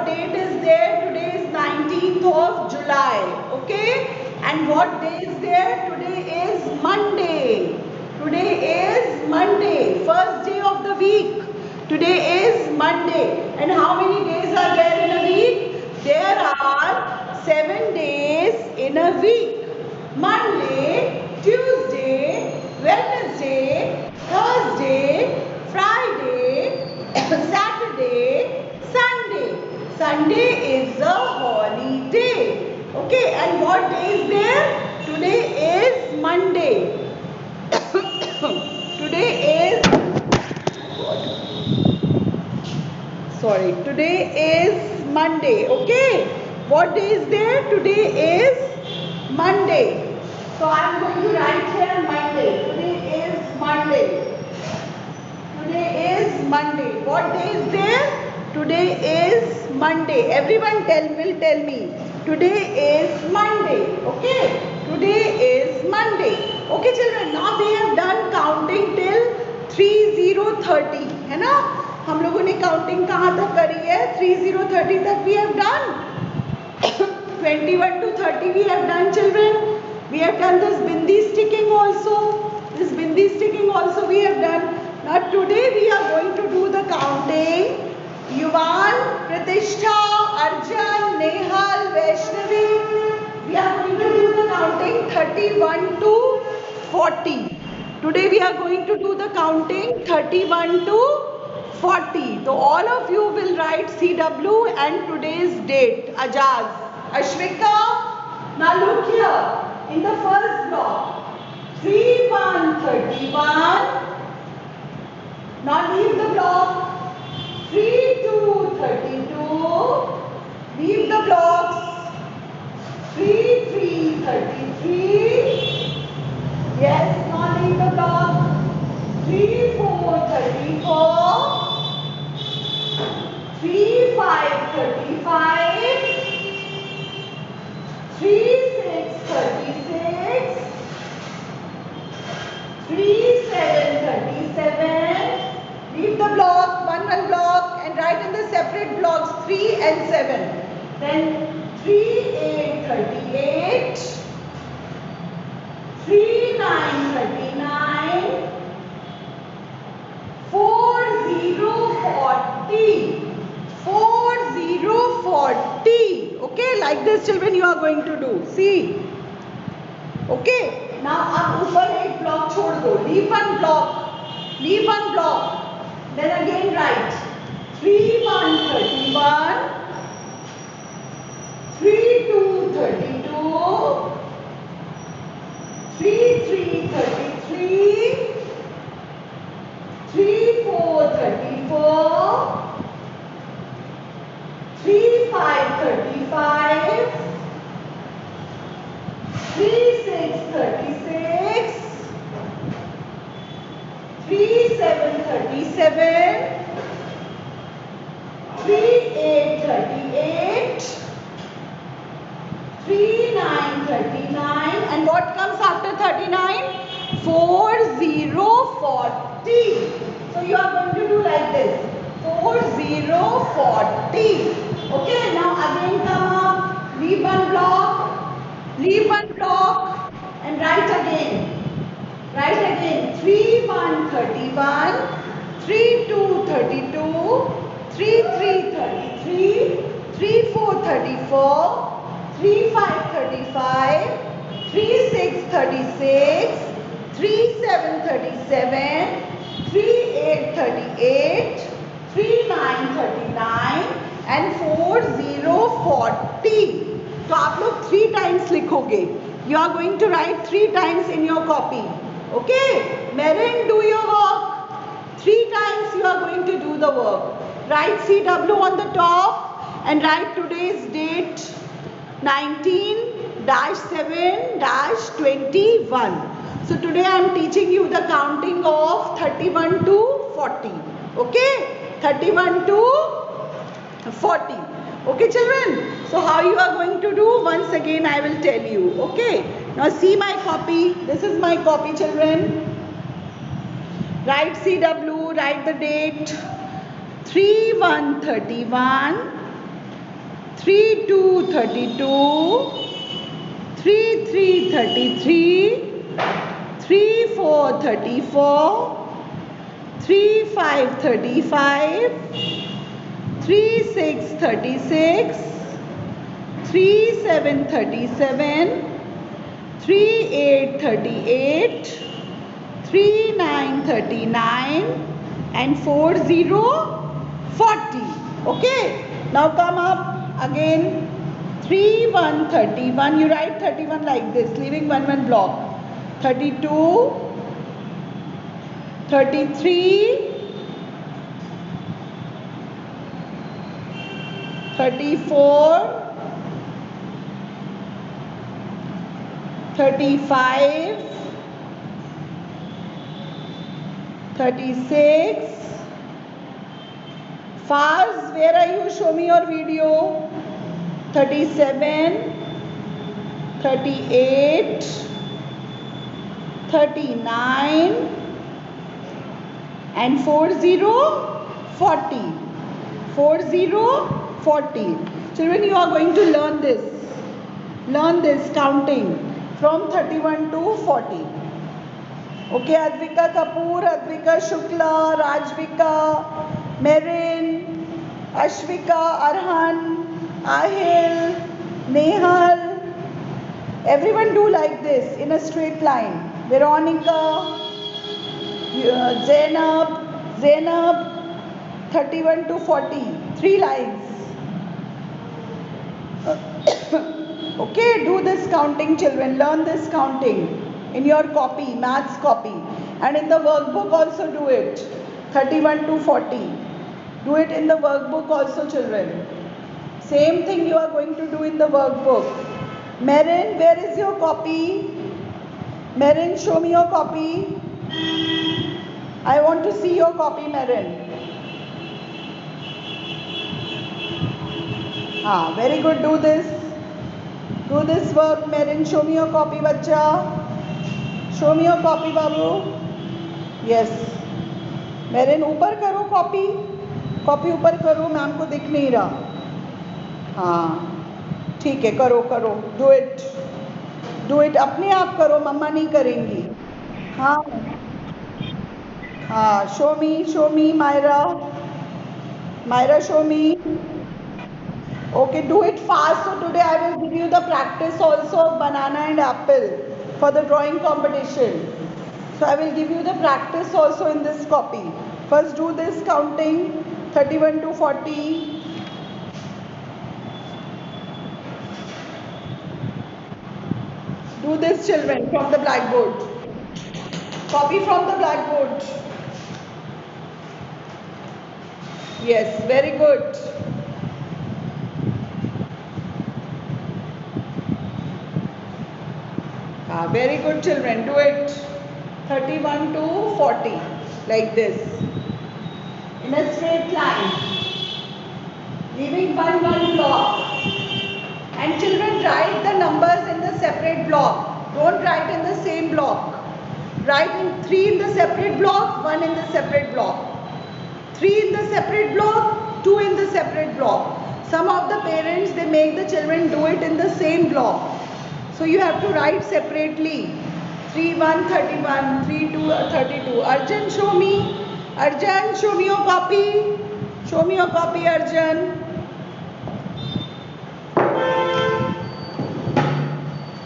date is there? Today is 19th of July. Okay? And what day is there? Today is Monday. Today is Monday. First day of the week. Today is Monday. And how many days are there in a week? There are 7 days in a week. Monday, Tuesday, Wednesday, Thursday, Friday, Saturday, Sunday. Sunday is a holiday. Okay, and what day is there? Today is Monday. Today is today is Monday. Okay, what day is there? Today is Monday. So I am going to write here Monday. Today is Monday. Today is Monday. What day is there? Today is Monday. Everyone will tell me. Today is Monday. Okay. Today is Monday. Okay children. Now we have done counting till 30 है ना? हम लोगों ने counting कहाँ तक करी है? 30 तक we have done. 21 to 30 we have done children. We have done this bindi sticking also. This bindi sticking also we have done. Now today we are going to do the counting. Yuvan, Pratishtha, Arjan, Nehal, Vaishnavi. We are going to do the counting 31 to 40. Today we are going to do the counting 31 to 40. So all of you will write CW and today's date. Ajaz, Ashwika. Now look here. In the first block, 3-1-31. Now leave the block. 3-2-32. Leave the blocks. 3-3-33. Yes, now leave the block. 3-4-34. 3-5-35. 3-6-36. 3-7-37. Leave the block, one block, and write in the separate blocks 3 and 7. Then 3-8-38. 3-9-39. 4-0-40. 4-0-40. Okay, like this children you are going to do. See. Okay. Now आप ऊपर एक block छोड़ दो. Leave one block. Leave one block. Then again write 3-1-31. 3-2-32. 3-3-33. 3-4-34. 3-5-35. 3-6-36. 3-7-37. 3-8-38. 3-9-39. And what comes after 39? 4-0-40. So you are going to do like this. 4-0-40. Okay, now again come up. Leave one block. Leave one block. And write again. Write again. 3-1-31. 3-2-32. 3-3-33. 3-4-34. 3-5-35. 3-6-36. 3-7-37. 3-8-38. 3-9-39. and 4-0-40. तो आप लोग 3 times लिखोगे. You are going to write 3 times in your copy. Okay? Merin, do your work. 3 times you are going to do the work. Write CW on the top and write today's date 19-7-21. So today I am teaching you the counting of 31 to 40. Okay? 31 to 40. Okay children? So how you are going to do? Once again I will tell you. Okay? Now see my copy. This is my copy children. Write CW, write the date 3-1-31, 3 2 32, 3 3 33, 3 4 34, 3 5 35, 3 6 36, 3 7 37, 3 8 38, 3 9 39, and 4 0 40. Okay, now come up again. 3 1 31. You write 31 like this, leaving one block. 32, 33, 34, 35, 36. Faz, where are you? Show me your video. 37, 38, 39, and 40, 40. 40, 40. Children, you are going to learn this. Learn this counting from 31 to 40. Okay, Advika Kapoor, Advika Shukla, Rajvika, Merin, Ashvika, Arhan, Ahil, Nehal. Everyone do like this in a straight line. Veronica, Zainab, 31 to 40. 3 lines. Okay, do this counting, children. Learn this counting in your copy, maths copy, and in the workbook also do it. 31 to 40. Do it in the workbook also, children. Same thing you are going to do in the workbook. Merin, where is your copy? Merin, show me your copy. I want to see your copy, Merin. Very good. Do this. Do this work, Merin. Show me your copy, bacha. Show me your copy, babu. Yes. Merin, ऊपर करो copy. Copy ऊपर करो, ma'am को दिख नहीं रहा. ठीक है, करो करो. Do it. Do it. अपने आप करो, मम्मा नहीं करेंगी. Show me, Myra. Myra, show me. Okay, do it fast. So today I will give you the practice also of banana and apple for the drawing competition. So I will give you the practice also in this copy. First do this counting 31 to 40. Do this, children, from the blackboard. Copy from the blackboard. Yes, very good. Very good, children. Do it. 31 to 40. Like this. In a straight line. Leaving one block. And children, write the numbers in the separate block. Don't write in the same block. Write in 3 in the separate block, 1 in the separate block. 3 in the separate block, 2 in the separate block. Some of the parents, they make the children do it in the same block. So you have to write separately. 3 1 31, 3 2 32. Arjun, show me. Arjun, show me your copy. Show me your copy, Arjun.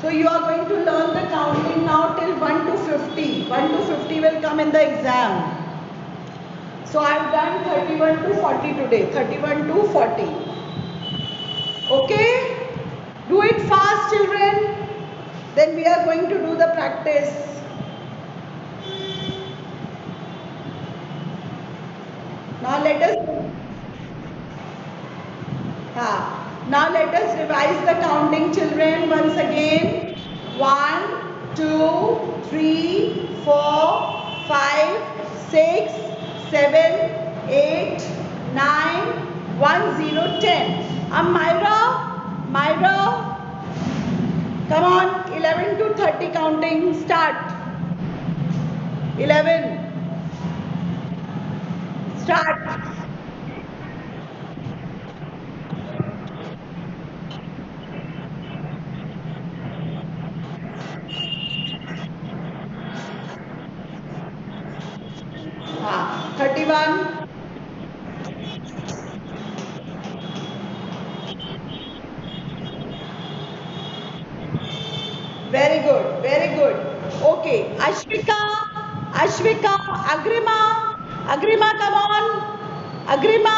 So you are going to learn the counting now till 1 to 50. 1 to 50 will come in the exam. So I have done 31 to 40 today. 31 to 40. Okay? Do it fast, children. Then we are going to do the practice. Now let us revise the counting, children, once again. 1 2 3 4 5 6 7 8 9 1 0 10. Myra, come on. 11 to 30 counting. Start. 11. Start. Arjun? Very good, very good. Okay, Ashvika, Ashvika, Agrima, Agrima, come on. Agrima,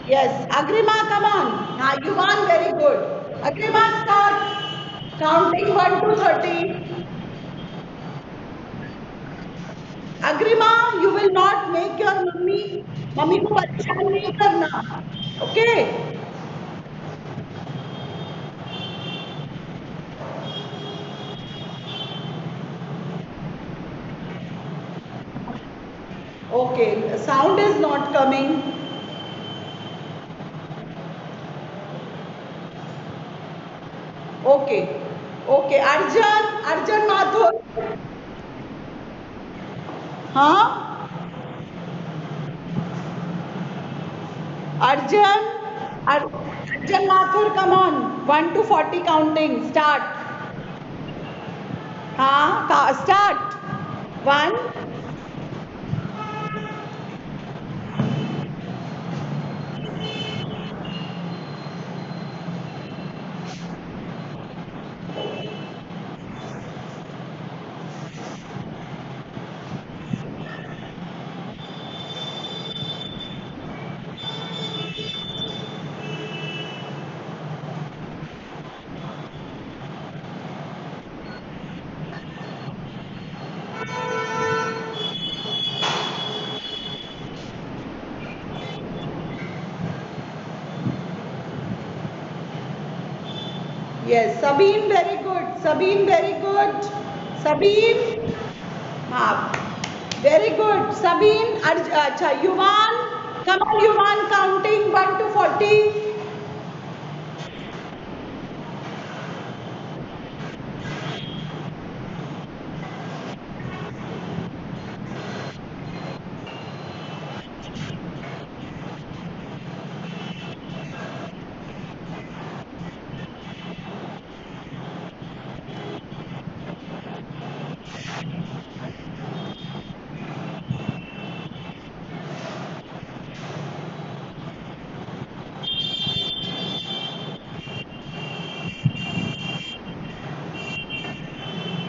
yes, Agrima, come on. Now you won, very good. Agrima, start. Counting 1 to 30. Agrima, you will not make your mummy को परेशान नहीं करना. Okay? Okay, sound is not coming. Okay, okay, Arjun Mathur. हाँ, Arjun, Arjun Mathur, come on. 1 to 40 counting. Start. हाँ, start. 1. Yes, Sabine, very good. Sabine, very good. Sabine, हाँ, very good. Sabine, अच्छा, Yuvan, come on, Yuvan, counting 1 to 40.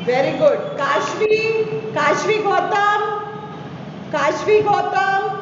Very good. Kashvi Gautam, Kashvi Gautam.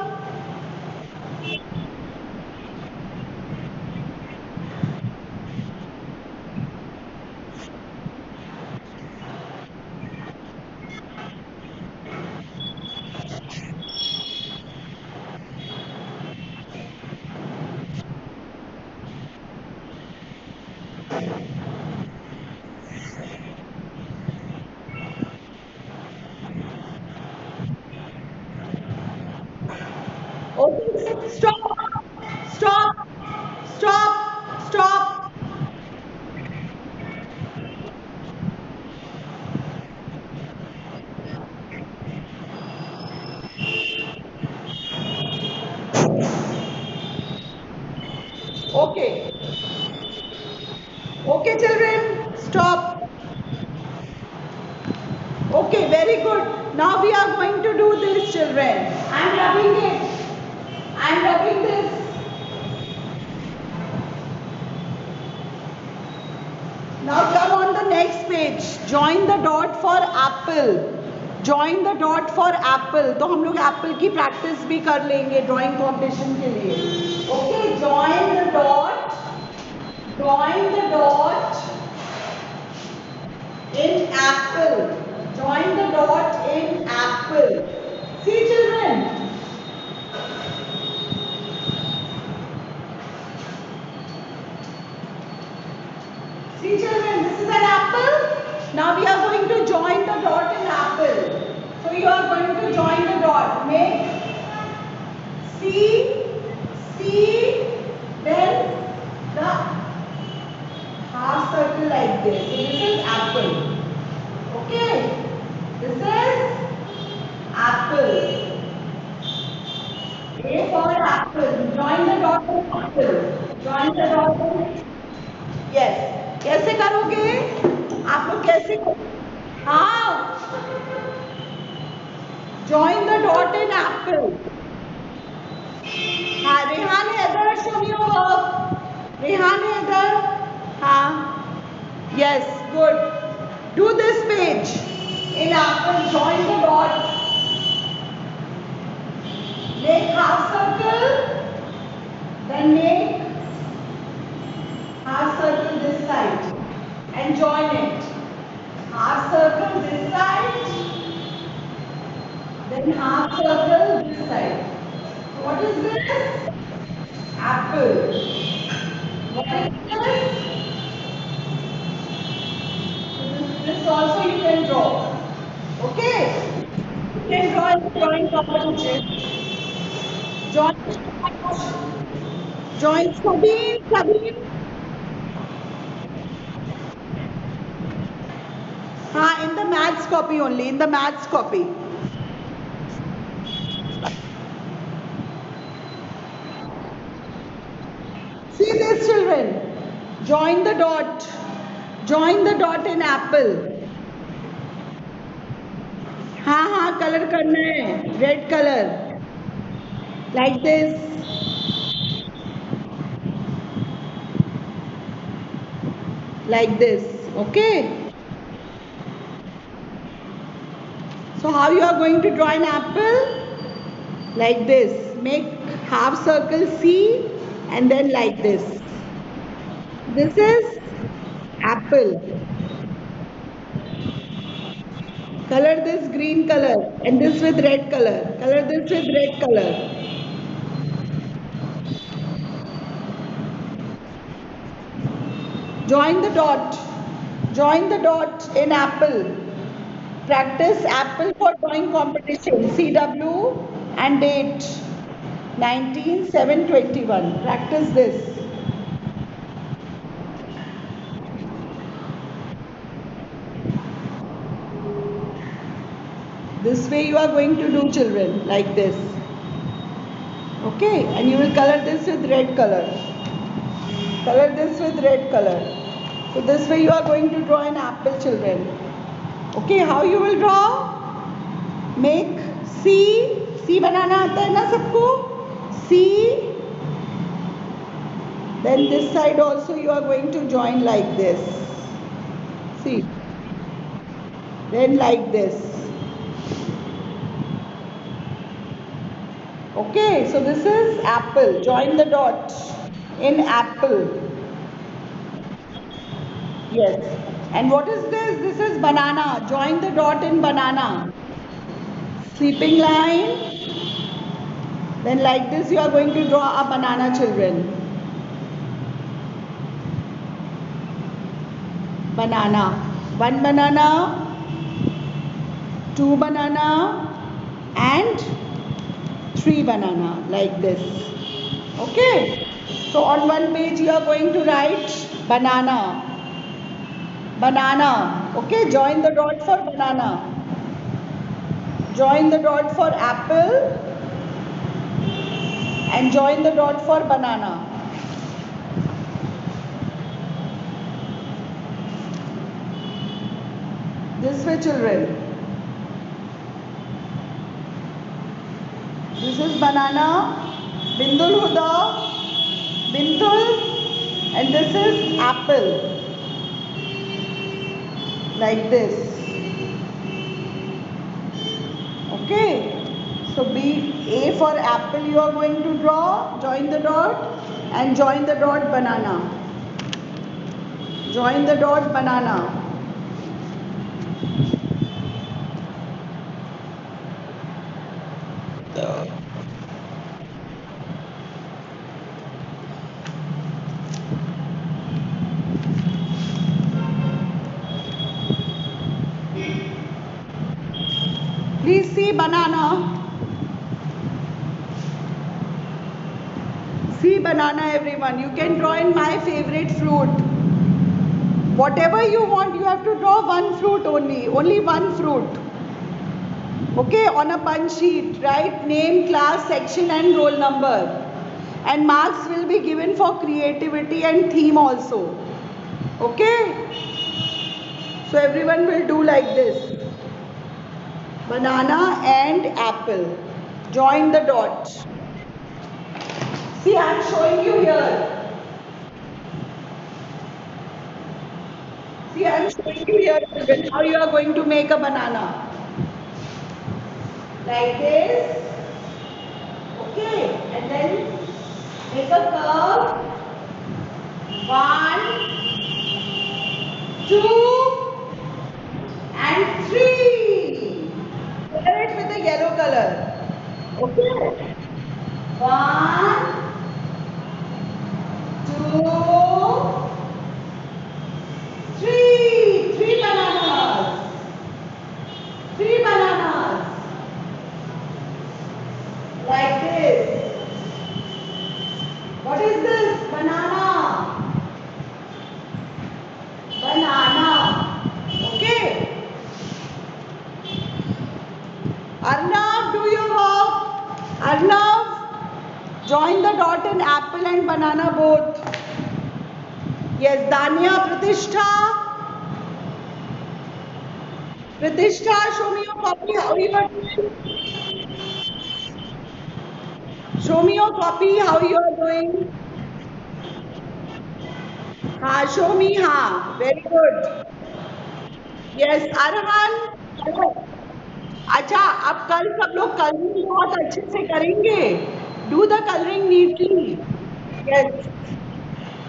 Okay, stop, stop, stop, stop. Okay, okay, children, stop. Okay, very good. Now we are going to do this, children. I am rubbing it. I am rubbing this. Now come on the next page. Join the dot for apple. Join the dot for apple. तो हम लोग Apple की practice भी कर लेंगे drawing competition के लिए. Okay, join the dot. Join the dot in apple. Join the dot in apple. See, children. See, children, this is an apple. Now we are going to join the dot in apple. So you are going to join the dot. Make C, C, then the half circle like this. So this is apple. Okay. This is apple. A for apple. Join the dot in apple. Join the dot in. Yes. कैसे करोगे आप लोग कैसे हाँ Join the dot in apple. हाँ रेहान इधर show me your work. Rehan इधर. हाँ. Yes, good. Do this page. In apple, join the dot. Make half circle. Then make half circle this side and join it. Half circle this side. Then half circle this side. What is this? Apple. What is this? This also you can draw. Okay? You can draw in the drawing competition. Join Sabine. In the maths copy only, in the maths copy. See this children. Join the dot. Join the dot in apple. हाँ color करना है. Red color. Like this. Like this. Okay. So how you are going to draw an apple? Like this. Make half circle C and then like this. This is apple. Color this green color and this with red color. Color this with red color. Join the dot. Join the dot in apple. Practice apple for drawing competition. CW and date 19/7/21. Practice this. This way you are going to do children like this. Okay, and you will color this with red color. Color this with red color. So this way you are going to draw an apple children. Okay, how you will draw? Make C बनाना आता है ना सबको? C. Then this side also you are going to join like this. See. Then like this. Okay, so this is apple. Join the dot in apple. Yes. And what is this? This is banana. Join the dot in banana. Sleeping line. Then like this you are going to draw a banana children. Banana. One banana. Two banana. And three banana like this. Okay. So on one page you are going to write banana. Banana. Okay. Join the dot for banana. Join the dot for apple. And join the dot for banana. This way children. This is banana, Bindul Huda, Bintul, and this is apple. Like this. Okay. So A for apple you are going to draw, join the dot and join the dot banana. Join the dot banana. Please see banana. See banana everyone. You can draw in my favorite fruit. Whatever you want, you have to draw one fruit only. Only one fruit. Okay, on a punch sheet, write name, class, section and roll number. And marks will be given for creativity and theme also. Okay? So everyone will do like this. Banana and apple. Join the dot. See, I am showing you here. See, I am showing you here children, how you are going to make a banana. Like this. Okay. And then make a curve. 1, 2, and 3. Color it with a yellow color. Okay. 1, 2, 3. 3 bananas. 3 bananas. Like this. What is this? Banana. Banana. Okay. Arnav, do your work. Arnav, join the dot in apple and banana both. Yes, Danya, Pratishtha. Pratishtha, show me your copy. How you are doing? Show me your copy. How you are doing? हाँ, show me. हाँ, very good. Yes, Arhan. अच्छा, अब कल सब लोग colouring बहुत अच्छे से करेंगे. Do the coloring neatly. Yes.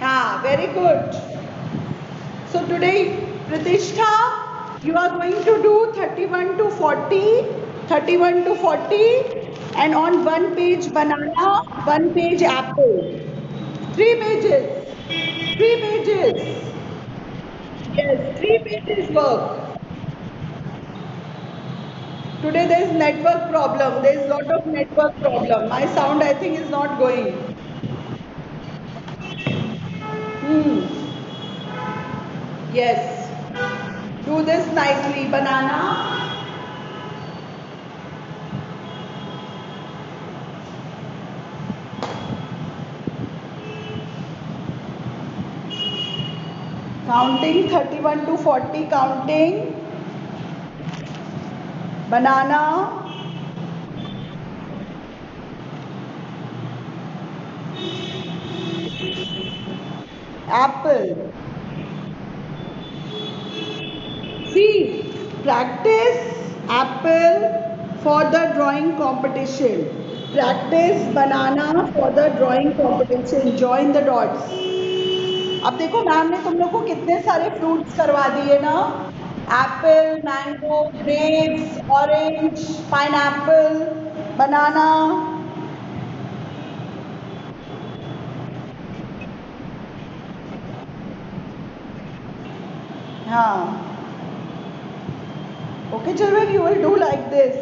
हाँ, very good. So today, Pratishtha, you are going to do 31 to 40, 31 to 40, and on one page banana, one page apple. 3 pages. 3 pages. Yes, 3 pages work. Today there is network problem. There is lot of network problem. My sound I think is not going. Yes. Do this nicely. Banana. Counting 31 to 40. Counting. Banana. Apple. See, practice apple for the drawing competition. Practice banana for the drawing competition. Join the dots. अब देखो ma'am ने तुम लोग को कितने सारे fruits करवा दिए ना. Apple, mango, grapes, orange, pineapple, banana. हाँ. Okay children, you will do like this.